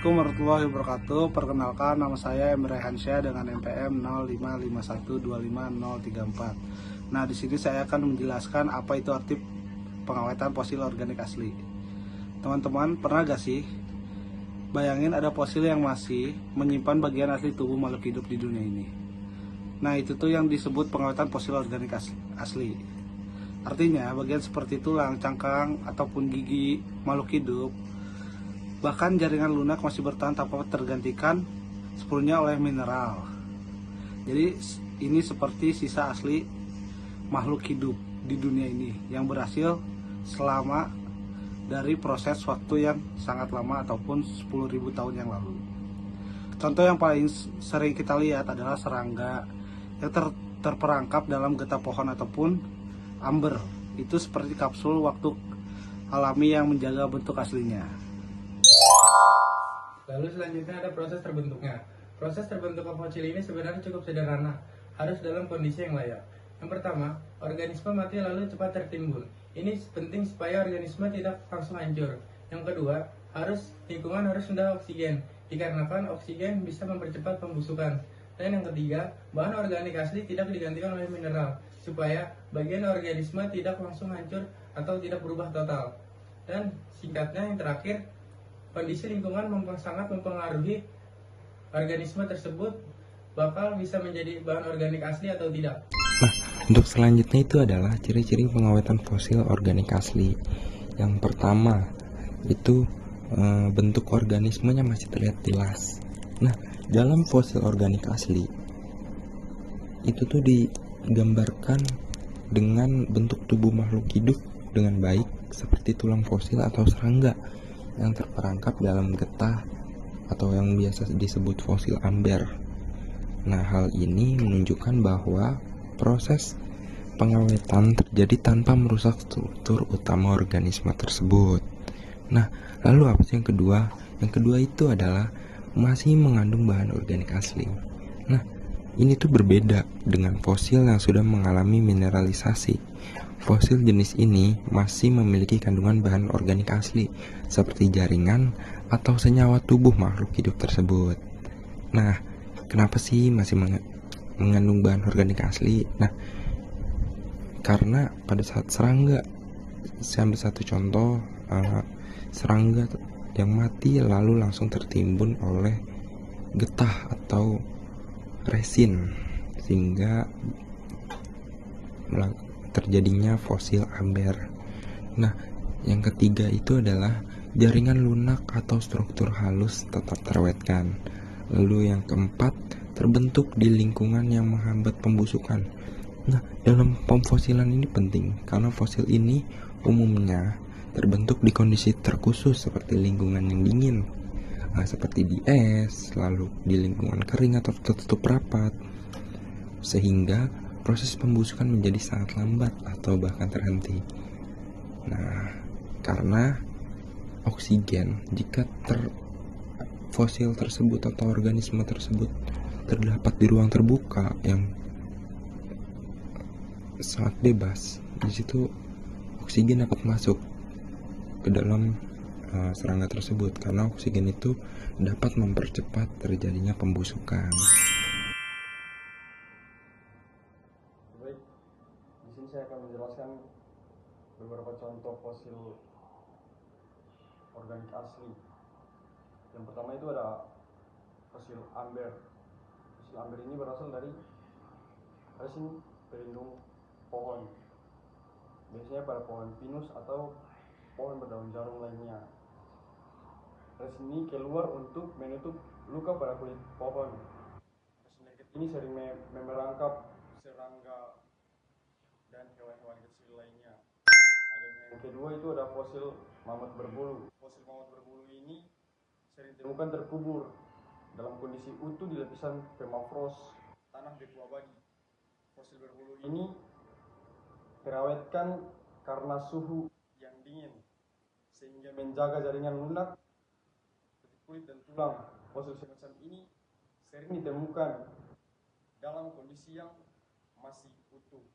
Assalamualaikum warahmatullahi wabarakatuh. Perkenalkan, nama saya Emre Hansyah dengan NPM 0551250034. Nah, di sini saya akan menjelaskan apa itu arti pengawetan fosil organik asli. Teman-teman, pernah gak sih bayangin ada fosil yang masih menyimpan bagian asli tubuh makhluk hidup di dunia ini? Nah, itu tuh yang disebut pengawetan fosil organik asli. Artinya, bagian seperti tulang, cangkang, ataupun gigi makhluk hidup, bahkan jaringan lunak masih bertahan tanpa tergantikan sepenuhnya oleh mineral. Jadi ini seperti sisa asli makhluk hidup di dunia ini yang berhasil selama dari proses waktu yang sangat lama ataupun 10.000 tahun yang lalu. Contoh yang paling sering kita lihat adalah serangga yang terperangkap dalam getah pohon ataupun amber. Itu seperti kapsul waktu alami yang menjaga bentuk aslinya. Lalu selanjutnya ada proses terbentuknya. Proses terbentuk fosil ini sebenarnya cukup sederhana, harus dalam kondisi yang layak. Yang pertama, organisme mati lalu cepat tertimbun. Ini penting supaya organisme tidak langsung hancur. Yang kedua, lingkungan harus rendah oksigen, dikarenakan oksigen bisa mempercepat pembusukan. Dan yang ketiga, bahan organik asli tidak digantikan oleh mineral, supaya bagian organisme tidak langsung hancur atau tidak berubah total. Dan singkatnya yang terakhir, kondisi lingkungan sangat mempengaruhi organisme tersebut bakal bisa menjadi bahan organik asli atau tidak. Nah, untuk selanjutnya itu adalah ciri-ciri pengawetan fosil organik asli. Yang pertama itu bentuk organismenya masih terlihat jelas. Nah, dalam fosil organik asli itu tuh digambarkan dengan bentuk tubuh makhluk hidup dengan baik seperti tulang fosil atau serangga yang terperangkap dalam getah atau yang biasa disebut fosil amber. Nah, hal ini menunjukkan bahwa proses pengawetan terjadi tanpa merusak struktur utama organisme tersebut. Nah, lalu apa sih yang kedua? Yang kedua itu adalah masih mengandung bahan organik asli. Nah, ini tuh berbeda dengan fosil yang sudah mengalami mineralisasi. Fosil jenis ini masih memiliki kandungan bahan organik asli seperti jaringan atau senyawa tubuh makhluk hidup tersebut. Nah, kenapa sih masih mengandung bahan organik asli? Nah, karena pada saat serangga, saya ambil satu contoh, serangga yang mati lalu langsung tertimbun oleh getah atau resin sehingga terjadinya fosil amber. Nah, yang ketiga itu adalah jaringan lunak atau struktur halus tetap terwetkan. Lalu yang keempat, terbentuk di lingkungan yang menghambat pembusukan. Nah, dalam pemfosilan ini penting karena fosil ini umumnya terbentuk di kondisi terkhusus seperti lingkungan yang dingin, seperti di es, lalu di lingkungan kering atau tertutup rapat, sehingga proses pembusukan menjadi sangat lambat atau bahkan terhenti. Nah, karena oksigen jika fosil tersebut atau organisme tersebut terdapat di ruang terbuka yang sangat bebas, di situ oksigen dapat masuk ke dalam serangga tersebut karena oksigen itu dapat mempercepat terjadinya pembusukan. Baik, di sini saya akan menjelaskan beberapa contoh fosil organik asli. Yang pertama itu ada fosil amber. Fosil amber ini berasal dari resin pelindung pohon, biasanya pada pohon pinus atau pohon berdaun jarum lainnya. Resin ini keluar untuk menutup luka pada kulit pohon. Resin lengket ini sering memerangkap serangga dan hewan-hewan kecil lainnya. Yang kedua itu ada fosil mamut berbulu. Fosil mamut berbulu ini sering ditemukan terkubur dalam kondisi utuh di lapisan permafrost, tanah beku abadi. Fosil berbulu ini terawetkan karena suhu yang dingin, sehingga menjaga jaringan lunak seperti kulit dan tulang. Fosil semacam ini sering ditemukan dalam kondisi yang masih utuh.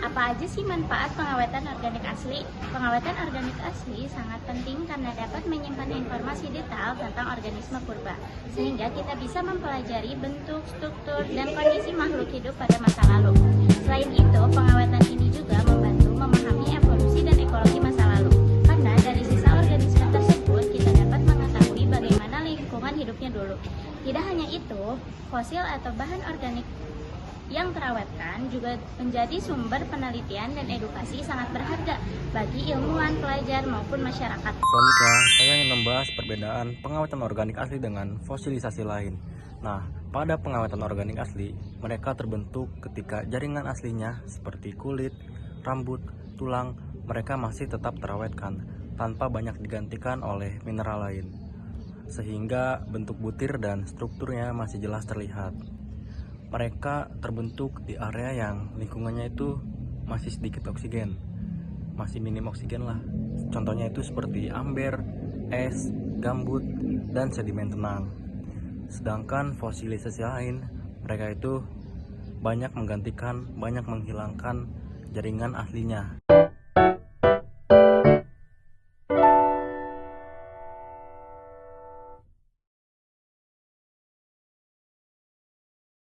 Apa aja sih manfaat pengawetan organik asli? Pengawetan organik asli sangat penting karena dapat menyimpan informasi detail tentang organisme purba, sehingga kita bisa mempelajari bentuk, struktur, dan kondisi makhluk hidup pada masa lalu. Selain itu, pengawetan ini juga membantu memahami evolusi dan ekologi masa lalu, karena dari sisa organisme tersebut kita dapat mengetahui bagaimana lingkungan hidupnya dulu. Tidak hanya itu, fosil atau bahan organik yang terawetkan juga menjadi sumber penelitian dan edukasi sangat berharga bagi ilmuwan, pelajar, maupun masyarakat. Selanjutnya, saya ingin membahas perbedaan pengawetan organik asli dengan fosilisasi lain. Nah, pada pengawetan organik asli, mereka terbentuk ketika jaringan aslinya seperti kulit, rambut, tulang, mereka masih tetap terawetkan tanpa banyak digantikan oleh mineral lain, sehingga bentuk butir dan strukturnya masih jelas terlihat. Mereka terbentuk di area yang lingkungannya itu masih sedikit oksigen, masih minim oksigen lah. Contohnya itu seperti amber, es, gambut, dan sedimen tenang. Sedangkan fosilisasi lain, mereka itu banyak menggantikan, banyak menghilangkan jaringan aslinya.